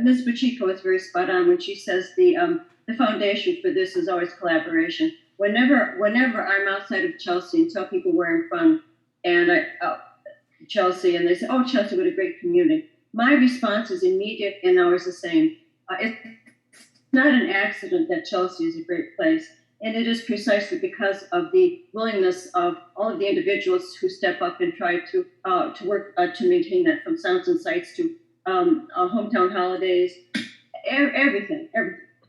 Ms. Pacheco is very spot on when she says the foundation for this is always collaboration. Whenever I'm outside of Chelsea and tell people where I'm from, and Chelsea, and they say, "Oh, Chelsea, what a great community," my response is immediate and always the same. It's not an accident that Chelsea is a great place. And it is precisely because of the willingness of all of the individuals who step up and try to work to maintain that, from sounds and sights to hometown holidays, everything,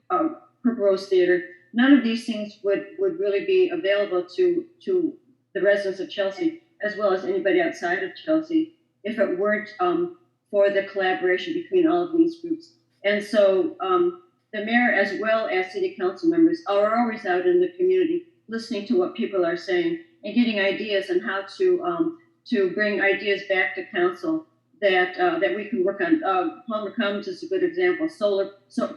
Purple Rose Theater. None of these things would really be available to the residents of Chelsea, as well as anybody outside of Chelsea, if it weren't for the collaboration between all of these groups. And so the mayor, as well as city council members, are always out in the community listening to what people are saying and getting ideas on how to bring ideas back to council that we can work on. Palmer Commons is a good example.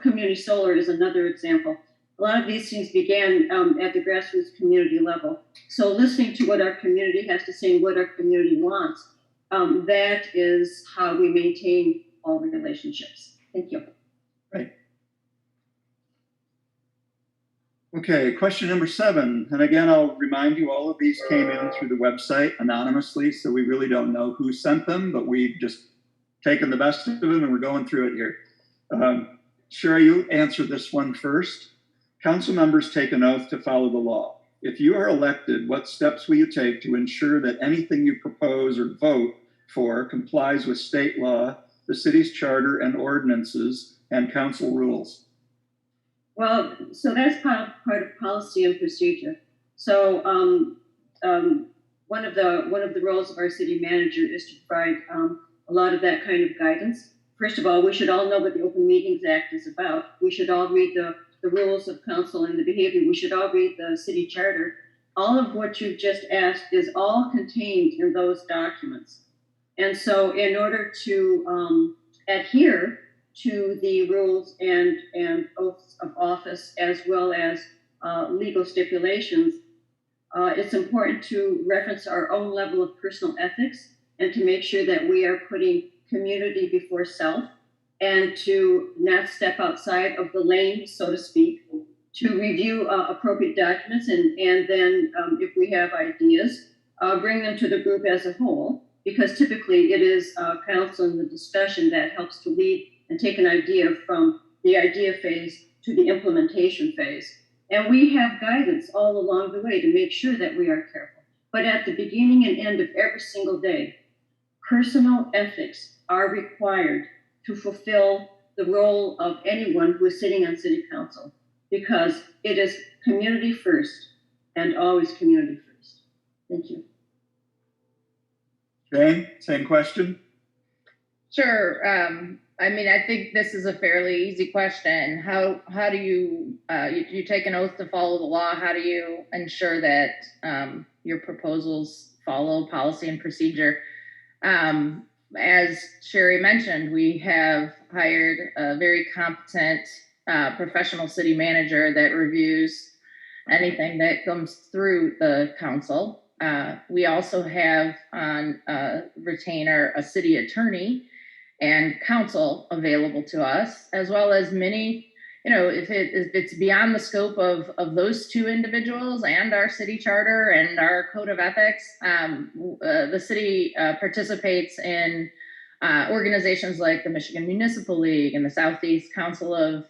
Community solar is another example. A lot of these things began at the grassroots community level. So listening to what our community has to say and what our community wants, that is how we maintain all the relationships. Thank you. Right. Okay, question number 7. And again, I'll remind you, all of these came in through the website anonymously, so we really don't know who sent them, but we've just taken the best of them and we're going through it here. Sherry, you answer this one first. Council members take an oath to follow the law. If you are elected, what steps will you take to ensure that anything you propose or vote for complies with state law, the city's charter and ordinances, and council rules? Well, so that's part of policy and procedure. So one of the roles of our city manager is to provide a lot of that kind of guidance. First of all, we should all know what the Open Meetings Act is about. We should all read the rules of council and the behavior. We should all read the city charter. All of what you've just asked is all contained in those documents. And so in order to adhere to the rules and oaths of office, as well as legal stipulations, it's important to reference our own level of personal ethics and to make sure that we are putting community before self, and to not step outside of the lane, so to speak, to review appropriate documents, and then if we have ideas, bring them to the group as a whole, because typically it is council in the discussion that helps to lead and take an idea from the idea phase to the implementation phase. And we have guidance all along the way to make sure that we are careful. But at the beginning and end of every single day, personal ethics are required to fulfill the role of anyone who is sitting on city council, because it is community first and always community first. Thank you. Jane, same question. Sure. I mean, I think this is a fairly easy question. How do you you take an oath to follow the law? How do you ensure that your proposals follow policy and procedure? As Sherry mentioned, we have hired a very competent professional city manager that reviews anything that comes through the council. We also have on retainer a city attorney and counsel available to us, as well as many, if it's beyond the scope of those two individuals and our city charter and our code of ethics, the city participates in organizations like the Michigan Municipal League and the Southeast Council of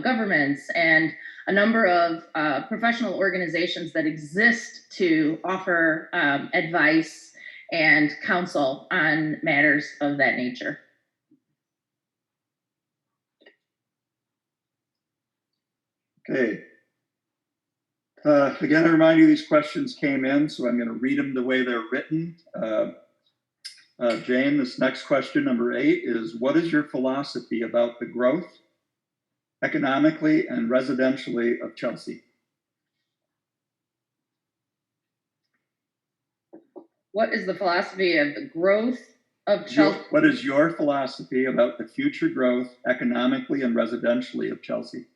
Governments, and a number of professional organizations that exist to offer advice and counsel on matters of that nature. Okay. Again, I remind you, these questions came in, so I'm going to read them the way they're written. Jane, this next question, number 8, is: what is your philosophy about the growth, economically and residentially, of Chelsea? What is the philosophy of the growth of Chelsea? What is your philosophy about the future growth, economically and residentially, of Chelsea?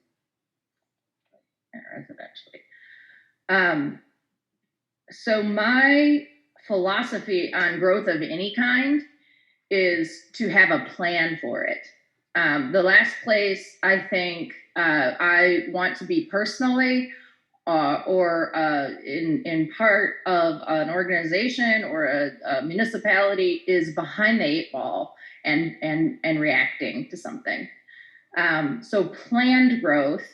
Residentially. So my philosophy on growth of any kind is to have a plan for it. The last place I think I want to be personally, or in part of an organization or a municipality, is behind the 8 ball and reacting to something. So planned growth,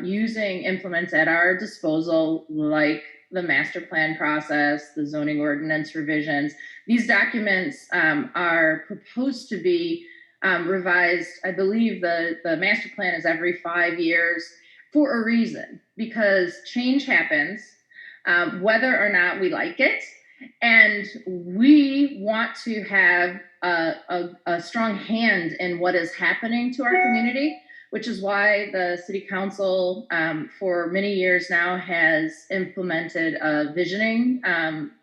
using implements at our disposal, like the master plan process, the zoning ordinance revisions. These documents are proposed to be revised. I believe the master plan is every 5 years for a reason, because change happens, whether or not we like it. And we want to have a strong hand in what is happening to our community, which is why the city council for many years now has implemented a visioning.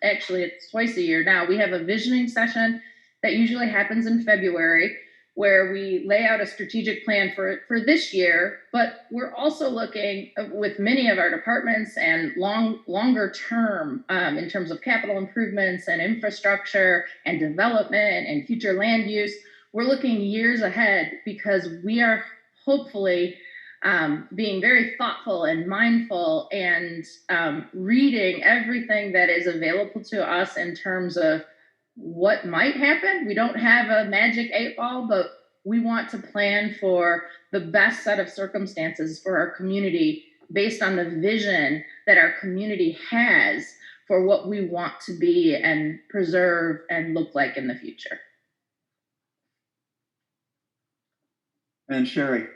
Actually, it's twice a year now. We have a visioning session that usually happens in February, where we lay out a strategic plan for this year, but we're also looking with many of our departments and longer term in terms of capital improvements and infrastructure and development and future land use. We're looking years ahead, because we are hopefully being very thoughtful and mindful and reading everything that is available to us in terms of what might happen. We don't have a magic 8 ball, but we want to plan for the best set of circumstances for our community based on the vision that our community has for what we want to be and preserve and look like in the future. And Sherry.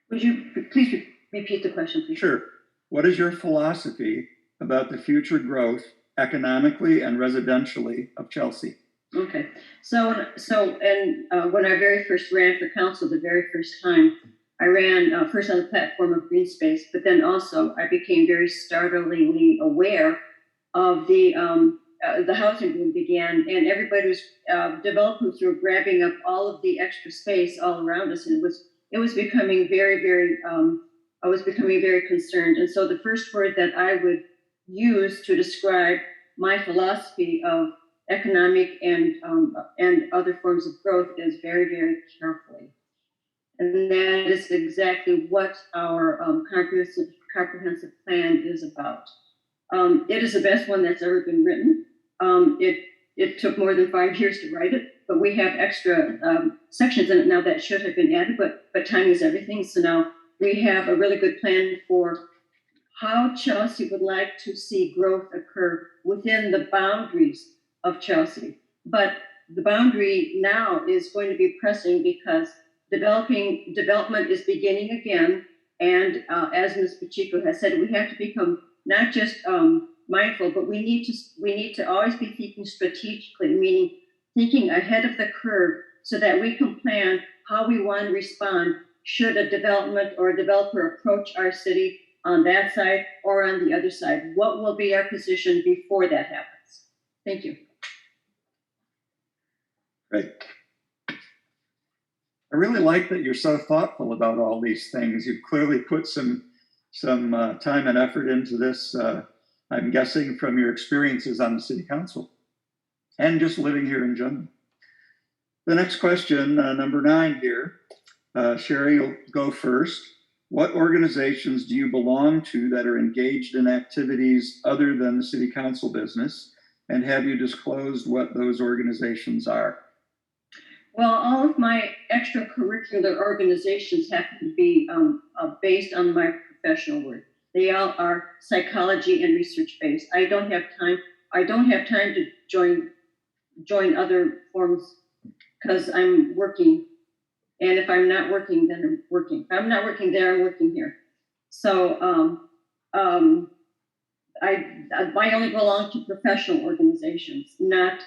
Would you please repeat the question, please? Sure. What is your philosophy about the future growth economically and residentially of Chelsea? Okay. So when I very first ran for council, the very first time, I ran first on the platform of green space, but then also I became very startlingly aware of the housing boom began, and everybody was developers were grabbing up all of the extra space all around us, and it was becoming very I was becoming very concerned. And so the first word that I would use to describe my philosophy of economic and other forms of growth is very carefully. And that is exactly what our comprehensive plan is about. It is the best one that's ever been written. It took more than 5 years to write it, but we have extra sections in it now that should have been added, but time is everything. So now we have a really good plan for how Chelsea would like to see growth occur within the boundaries of Chelsea. But the boundary now is going to be pressing, because development is beginning again. And as Ms. Pacheco has said, we have to become not just mindful, but we need to always be thinking strategically, meaning thinking ahead of the curve, so that we can plan how we want to respond should a development or a developer approach our city on that side or on the other side. What will be our position before that happens? Thank you. Great. I really like that you're so thoughtful about all these things. You've clearly put some time and effort into this, I'm guessing from your experiences on the city council and just living here in general. The next question, number 9 here, Sherry, you'll go first. What organizations do you belong to that are engaged in activities other than the city council business? And have you disclosed what those organizations are? Well, all of my extracurricular organizations happen to be based on my professional work. They all are psychology and research based. I don't have time to join other forms, because I'm working. And if I'm not working, then I'm working. If I'm not working there, I'm working here. So I only belong to professional organizations, not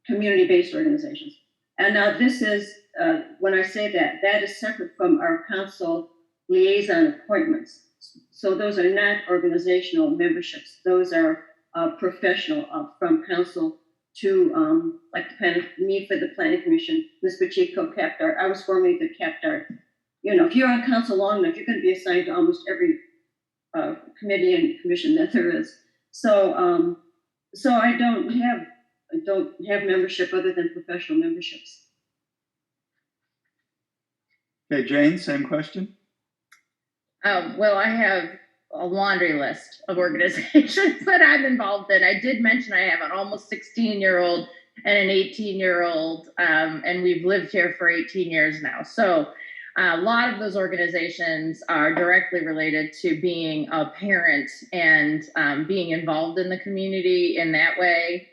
community-based organizations. And now this is, when I say that is separate from our council liaison appointments. So those are not organizational memberships. Those are professional from council to like me for the planning commission, Ms. Pacheco, CapDart. I was formerly the CapDart. You know, if you're on council long enough, you're going to be assigned to almost every committee and commission that there is. So so I don't have membership other than professional memberships. Okay, Jane, same question. Well, I have a laundry list of organizations that I'm involved in. I did mention I have an almost 16-year-old and an 18-year-old, and we've lived here for 18 years now. So a lot of those organizations are directly related to being a parent and being involved in the community in that way.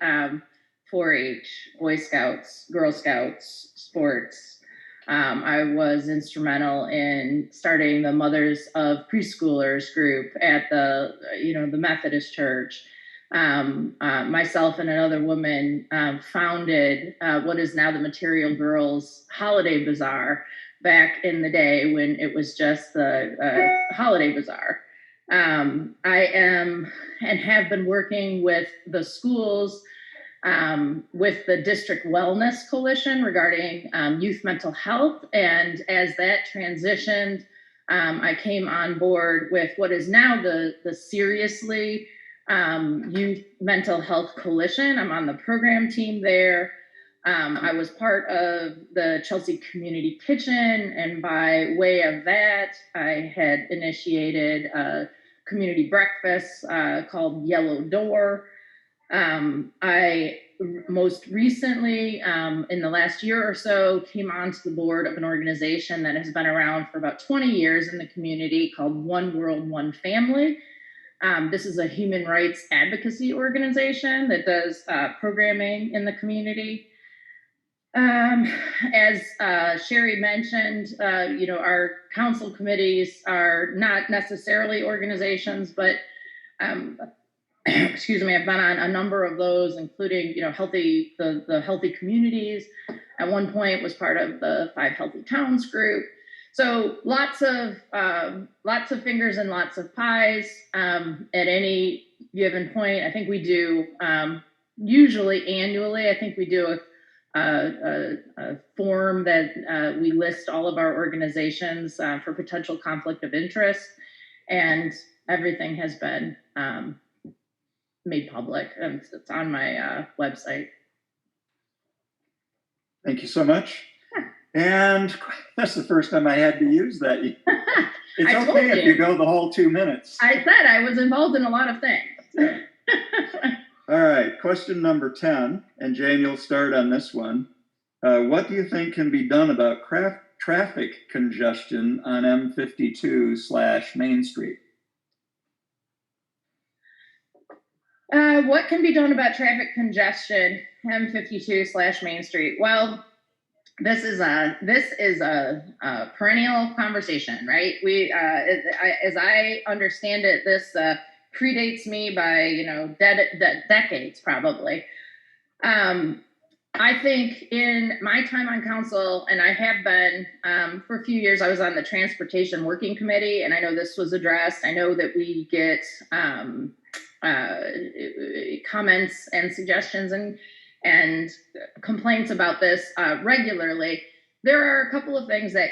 4-H, Boy Scouts, Girl Scouts, sports. I was instrumental in starting the Mothers of Preschoolers group at the Methodist Church. Myself and another woman founded what is now the Material Girls Holiday Bazaar back in the day when it was just the Holiday Bazaar. I am and have been working with the schools with the District Wellness Coalition regarding youth mental health. And as that transitioned, I came on board with what is now the Seriously Youth Mental Health Coalition. I'm on the program team there. I was part of the Chelsea Community Kitchen, and by way of that, I had initiated a community breakfast called Yellow Door. I most recently, in the last year or so, came onto the board of an organization that has been around for about 20 years in the community called One World, One Family. This is a human rights advocacy organization that does programming in the community. As Sherry mentioned, our council committees are not necessarily organizations, but excuse me, I've been on a number of those, including, the Healthy Communities. At one point was part of the 5 Healthy Towns group. So lots of fingers and lots of pies at any given point. I think we do, usually annually, I think we do a form that we list all of our organizations for potential conflict of interest, and everything has been made public, and it's on my website. Thank you so much. And that's the first time I had to use that. It's okay if you go the whole 2 minutes. I said I was involved in a lot of things. All right, question number 10, and Jane, you'll start on this one. What do you think can be done about traffic congestion on M52/Main Street? What can be done about traffic congestion, M52/Main Street? Well, this is a perennial conversation, right? As I understand it, this predates me by decades probably. I think in my time on council, and I have been for a few years, I was on the Transportation Working Committee, and I know this was addressed. I know that we get comments and suggestions and complaints about this regularly. There are a couple of things that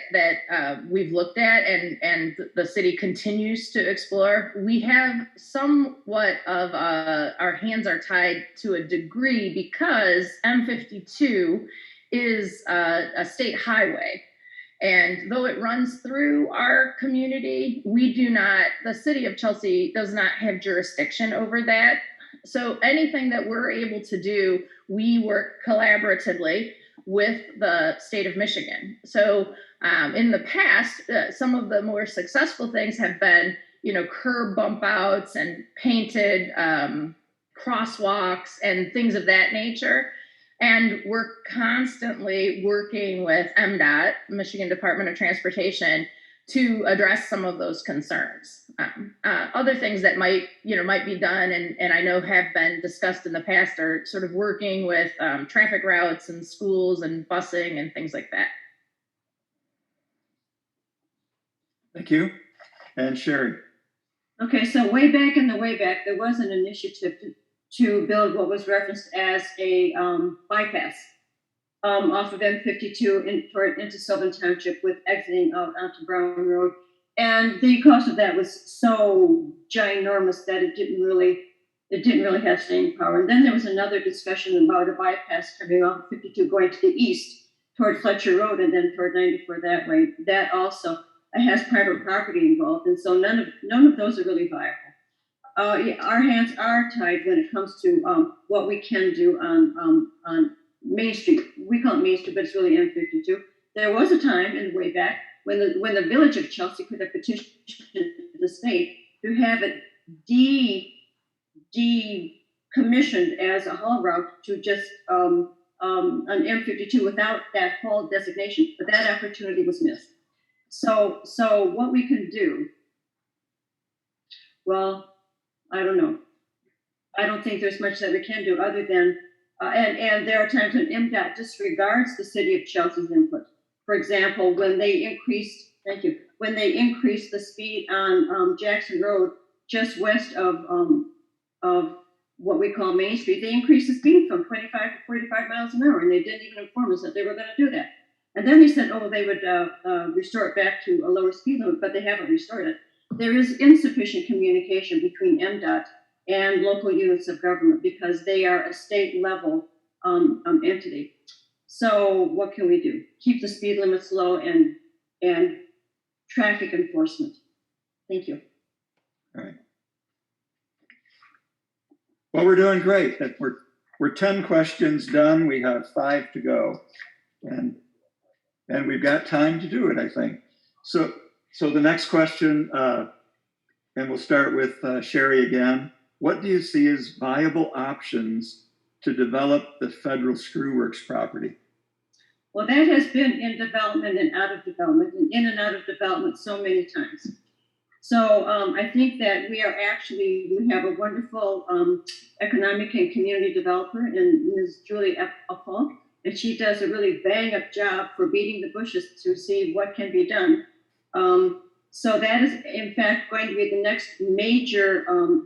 we've looked at and the city continues to explore. We have somewhat of our hands are tied to a degree because M52 is a state highway. And though it runs through our community, the city of Chelsea does not have jurisdiction over that. So anything that we're able to do, we work collaboratively with the state of Michigan. So in the past, some of the more successful things have been, curb bump outs and painted crosswalks and things of that nature. And we're constantly working with MDOT, Michigan Department of Transportation, to address some of those concerns. Other things that might be done, and I know have been discussed in the past, are sort of working with traffic routes and schools and busing and things like that. Thank you. And Sherry. Okay, so way back, there was an initiative to build what was referenced as a bypass off of M52 into Sylvan Township with exiting out onto Brown Road. And the cost of that was so ginormous that it didn't really have staying power. And then there was another discussion about a bypass coming off 52 going to the east toward Fletcher Road and then toward 94 that way. That also has private property involved, and so none of those are really viable. Yeah, our hands are tied when it comes to what we can do on Main Street. We call it Main Street, but it's really M52. There was a time in the way back when the village of Chelsea could have petitioned the state to have it decommissioned as a haul route to just an M52 without that haul designation, but that opportunity was missed. So what we can do, well, I don't know. I don't think there's much that we can do other than, and there are times when MDOT disregards the city of Chelsea's input. For example, when they increased the speed on Jackson Road just west of what we call Main Street, they increased the speed from 25 to 45 miles an hour, and they didn't even inform us that they were going to do that. And then they said, oh, they would restore it back to a lower speed limit, but they haven't restored it. There is insufficient communication between MDOT and local units of government because they are a state level entity. So what can we do? Keep the speed limits low and traffic enforcement. Thank you. All right. Well, we're doing great. We're 10 questions done. We have 5 to go, and we've got time to do it, I think. So the next question, and we'll start with Sherry again. What do you see as viable options to develop the federal Screwworks property? Well, that has been in development and out of development and in and out of development so many times. So I think that we have a wonderful economic and community developer in Ms. Julie Apple, and she does a really bang-up job for beating the bushes to see what can be done. So that is, in fact, going to be the next major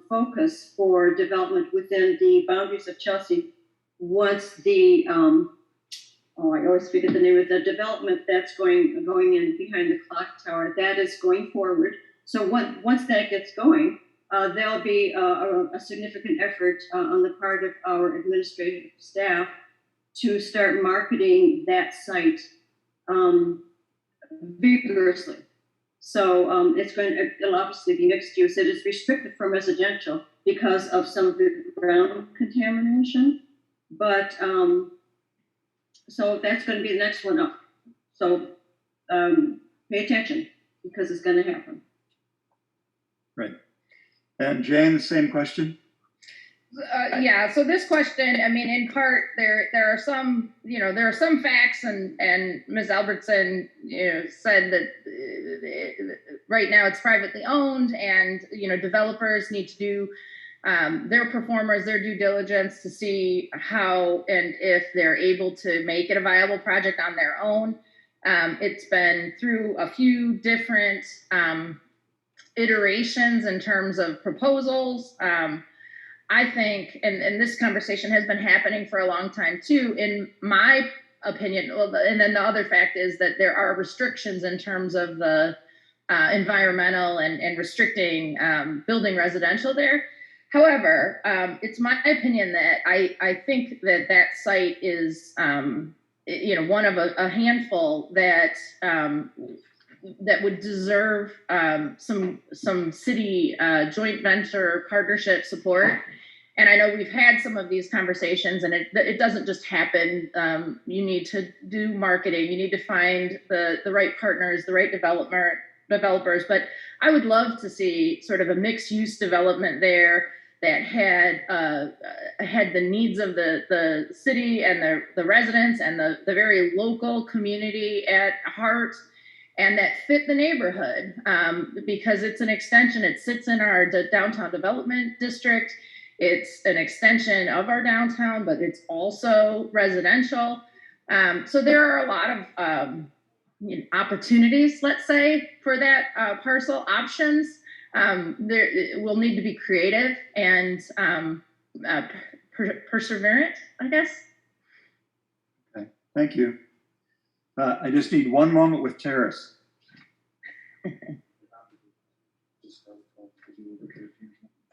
focus for development within the boundaries of Chelsea once the, I always forget the name of the development that's going in behind the clock tower. That is going forward. So once that gets going, there'll be a significant effort on the part of our administrative staff to start marketing that site vigorously. So it'll obviously be mixed use. It is restricted from residential because of some of the ground contamination, but so that's going to be the next one up. So pay attention because it's going to happen. Right. And Jane, the same question? Yeah, so this question, I mean, in part, there are some facts, and Ms. Albertson, said that right now it's privately owned, and developers need to do their due diligence to see how and if they're able to make it a viable project on their own. It's been through a few different iterations in terms of proposals. I think, and this conversation has been happening for a long time too, in my opinion, and then the other fact is that there are restrictions in terms of the environmental and restricting building residential there. However, it's my opinion that I think that site is, one of a handful that would deserve some city joint venture partnership support. And I know we've had some of these conversations, and it doesn't just happen. You need to do marketing. You need to find the right partners, the right developers. But I would love to see sort of a mixed use development there that had the needs of the city and the residents and the very local community at heart, and that fit the neighborhood, because it's an extension. It sits in our downtown development district. It's an extension of our downtown, but it's also residential. So there are a lot of opportunities, let's say, for that parcel options. We'll need to be creative and perseverant, I guess. Okay, thank you. I just need one moment with Terrace.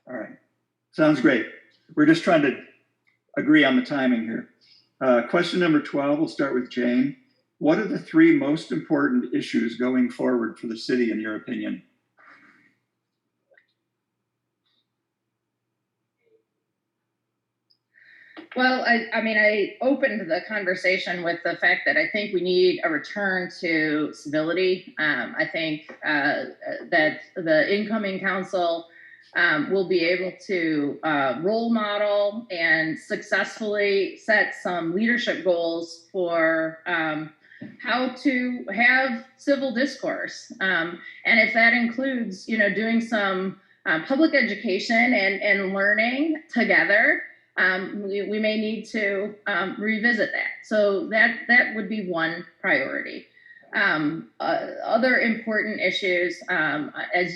All right, sounds great. We're just trying to agree on the timing here. Question number 12, we'll start with Jane. what are the three most important issues going forward for the city, in your opinion? Well, I mean, I opened the conversation with the fact that I think we need a return to civility. I think that the incoming council will be able to role model and successfully set some leadership goals for how to have civil discourse. And if that includes, doing some public education and learning together, we may need to revisit that. So that would be one priority. Other important issues, as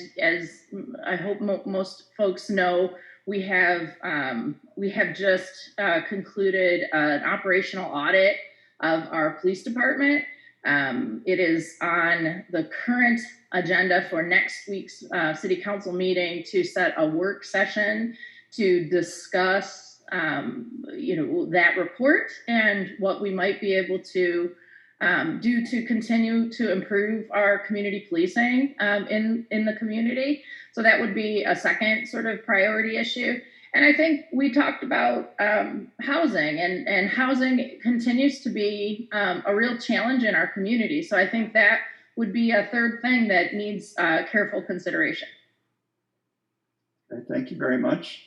I hope most folks know, we have just concluded an operational audit of our police department. It is on the current agenda for next week's city council meeting to set a work session to discuss that report and what we might be able to do to continue to improve our community policing in the community. So that would be a second sort of priority issue. And I think we talked about housing, and housing continues to be a real challenge in our community. So I think that would be a third thing that needs careful consideration. Okay, thank you very much.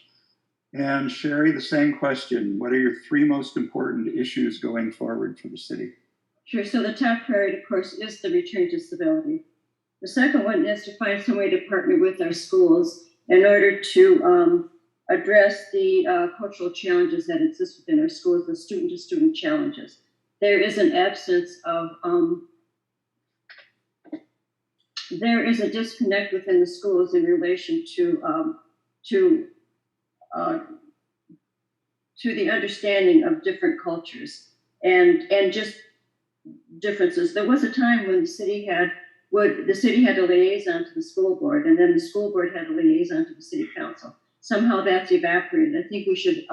And Sherry, the same question. What are your three most important issues going forward for the city? Sure. So the top priority, of course, is the return to civility. The second one is to find some way to partner with our schools in order to address the cultural challenges that exist within our schools, the student-to-student challenges. There is an absence of, there is a disconnect within the schools in relation to the understanding of different cultures and just differences. There was a time when the city had a liaison to the school board, and then the school board had a liaison to the city council. Somehow that's evaporated. I think we should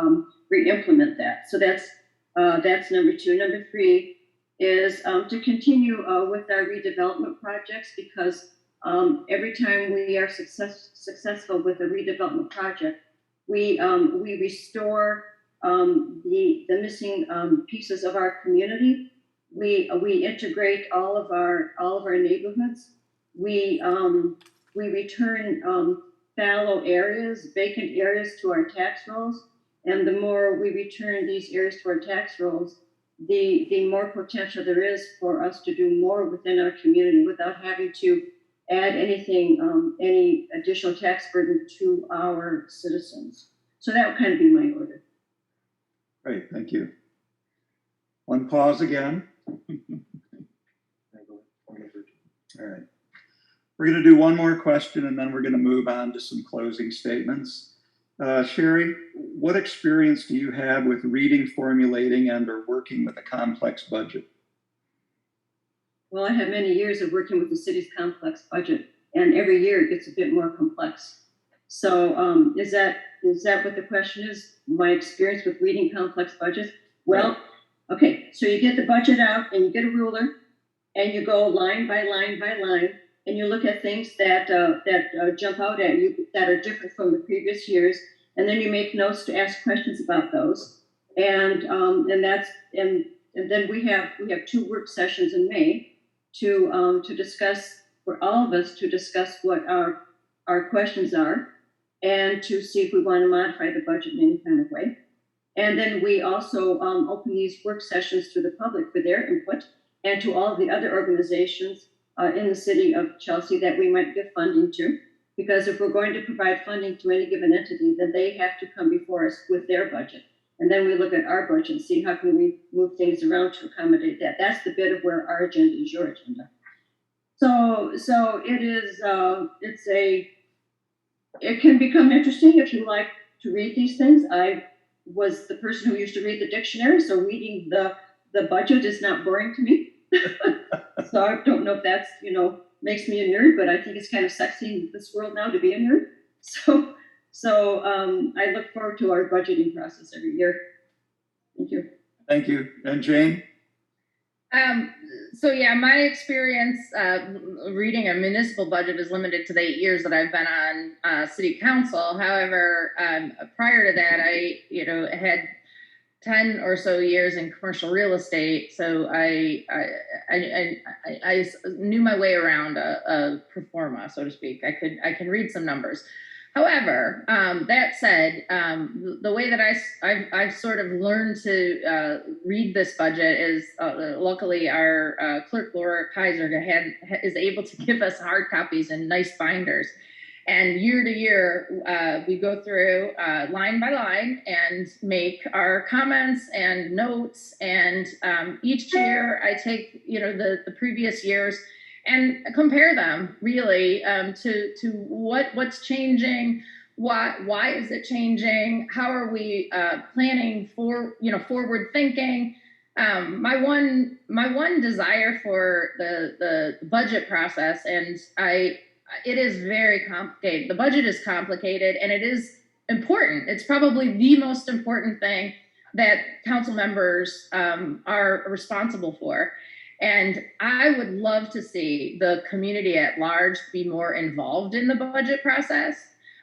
re-implement that. So that's number two. Number three is to continue with our redevelopment projects, because every time we are successful with a redevelopment project, we restore the missing pieces of our community. We integrate all of our neighborhoods. We return fallow areas, vacant areas to our tax rolls, and the more we return these areas to our tax rolls, the more potential there is for us to do more within our community without having to add anything, any additional tax burden to our citizens. So that would kind of be my order. Great, thank you. One pause again. All right. We're going to do one more question, and then we're going to move on to some closing statements. Sherry, what experience do you have with reading, formulating, and or working with a complex budget? Well, I have many years of working with the city's complex budget, and every year it gets a bit more complex. So is that what the question is? My experience with reading complex budgets? Well, okay, so you get the budget out and you get a ruler and you go line by line by line, and you look at things that jump out at you that are different from the previous years, and then you make notes to ask questions about those. And then we have 2 work sessions in May to discuss, for all of us to discuss what our questions are, and to see if we want to modify the budget in any kind of way. And then we also open these work sessions to the public for their input, and to all of the other organizations in the city of Chelsea that we might give funding to. Because if we're going to provide funding to any given entity, then they have to come before us with their budget. And then we look at our budget and see how can we move things around to accommodate that. That's the bit of where our agenda is your agenda. So it is, it can become interesting if you like to read these things. I was the person who used to read the dictionary, so reading the budget is not boring to me. So I don't know if that's, makes me a nerd, but I think it's kind of sexy in this world now to be a nerd. So I look forward to our budgeting process every year. Thank you. Thank you. And Jane? So yeah, my experience reading a municipal budget is limited to the 8 years that I've been on city council. However, prior to that, I had 10 or so years in commercial real estate, so I knew my way around a pro forma, so to speak. I can read some numbers. However, that said, the way that I've sort of learned to read this budget is luckily our clerk Laura Kaiser is able to give us hard copies and nice binders. And year to year, we go through line by line and make our comments and notes. And each year, I take the previous years and compare them really to what's changing, why is it changing, how are we planning for forward thinking. My one desire for the budget process, and it is very complicated. The budget is complicated and it is important. It's probably the most important thing that council members are responsible for. And I would love to see the community at large be more involved in the budget process.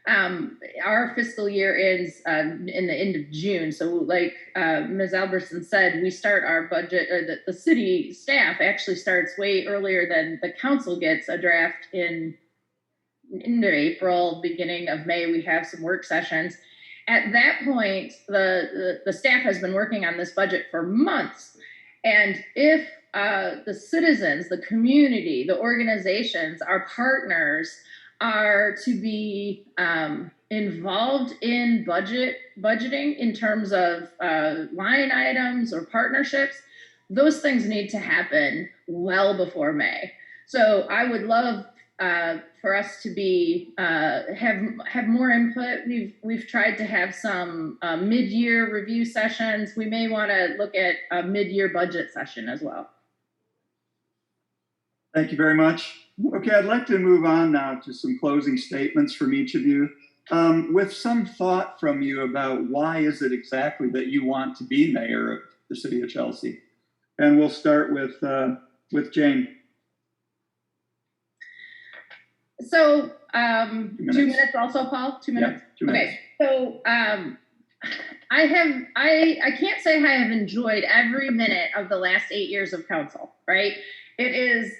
Our fiscal year ends in the end of June. So like Ms. Albertson said, we start our budget, or the city staff actually starts way earlier than the council gets a draft in into April, beginning of May. We have some work sessions. At that point, the staff has been working on this budget for months. And if the citizens, the community, the organizations, our partners are to be involved in budgeting in terms of line items or partnerships, those things need to happen well before May. So I would love for us to be have more input. We've tried to have some mid-year review sessions. We may want to look at a mid-year budget session as well. Thank you very much. Okay, I'd like to move on now to some closing statements from each of you, with some thought from you about why is it exactly that you want to be mayor of the city of Chelsea. And we'll start with Jane. So 2 minutes also, Paul? 2 minutes? Yeah, 2 minutes. Okay, so I can't say I have enjoyed every minute of the last 8 years of council, right? It is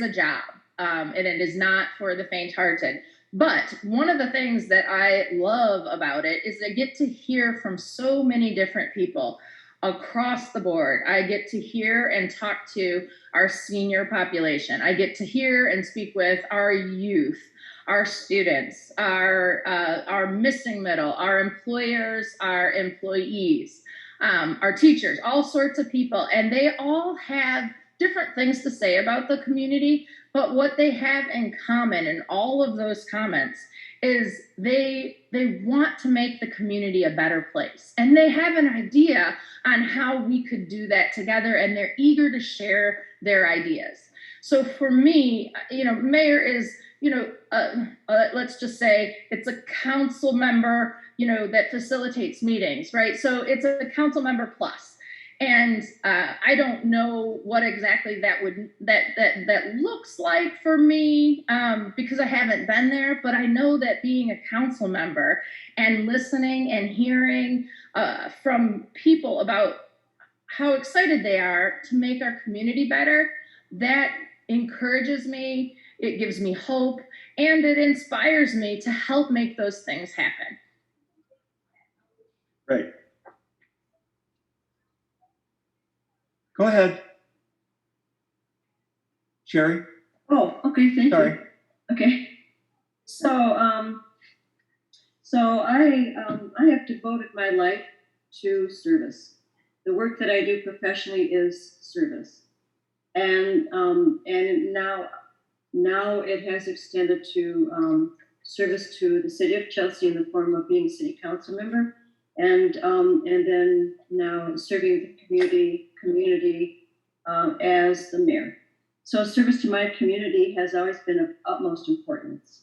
a job, and it is not for the faint-hearted. But one of the things that I love about it is I get to hear from so many different people across the board. I get to hear and talk to our senior population. I get to hear and speak with our youth, our students, our missing middle, our employers, our employees, our teachers, all sorts of people. And they all have different things to say about the community, but what they have in common in all of those comments is they want to make the community a better place. And they have an idea on how we could do that together, and they're eager to share their ideas. So for me, mayor is, let's just say it's a council member, that facilitates meetings, right? So it's a council member plus. And I don't know what exactly that looks like for me because I haven't been there, but I know that being a council member and listening and hearing from people about how excited they are to make our community better, that encourages me, it gives me hope, and it inspires me to help make those things happen. Right. Go ahead, Sherry. Oh, okay, thank Sorry. you. Okay. So, I have devoted my life to service. The work that I do professionally is service, and now it has extended to service to the city of Chelsea in the form of being a city council member, and then now serving the community as the mayor. So service to my community has always been of utmost importance,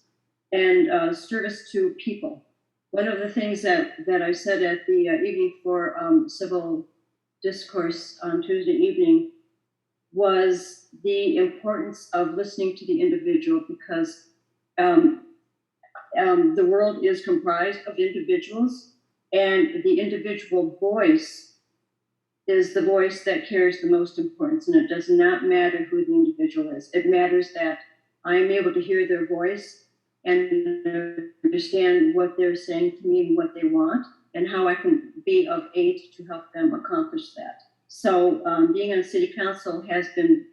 and service to people. One of the things that I said at the evening for civil discourse on Tuesday evening was the importance of listening to the individual, because the world is comprised of individuals, and the individual voice is the voice that carries the most importance. And it does not matter who the individual is. It matters that I am able to hear their voice and understand what they're saying to me and what they want, and how I can be of aid to help them accomplish that. So being on city council has been,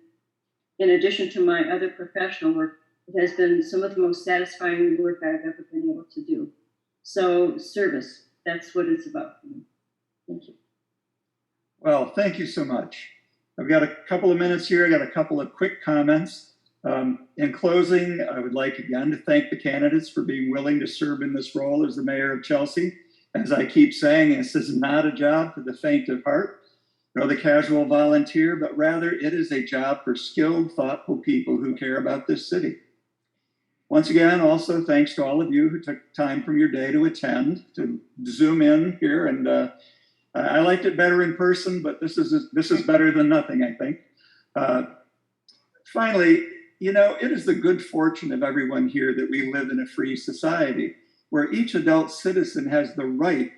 in addition to my other professional work, it has been some of the most satisfying work I've ever been able to do. So service, that's what it's about for me. Thank you. Well, thank you so much. I've got a couple of minutes here. I got a couple of quick comments. In closing, I would like again to thank the candidates for being willing to serve in this role as the mayor of Chelsea. As I keep saying, this is not a job for the faint of heart or the casual volunteer, but rather it is a job for skilled, thoughtful people who care about this city. Once again, also thanks to all of you who took time from your day to attend, to zoom in here. And I liked it better in person, but this is better than nothing, I think. Finally, you know, it is the good fortune of everyone here that we live in a free society where each adult citizen has the right,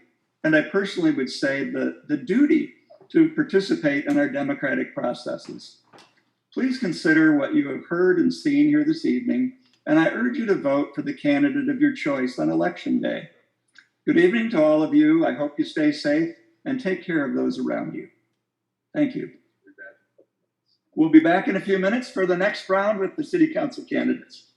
and I personally would say the duty, to participate in our democratic processes. Please consider what you have heard and seen here this evening, and I urge you to vote for the candidate of your choice on Election Day. Good evening to all of you. I hope you stay safe and take care of those around you. Thank you. We'll be back in a few minutes for the next round with the city council candidates.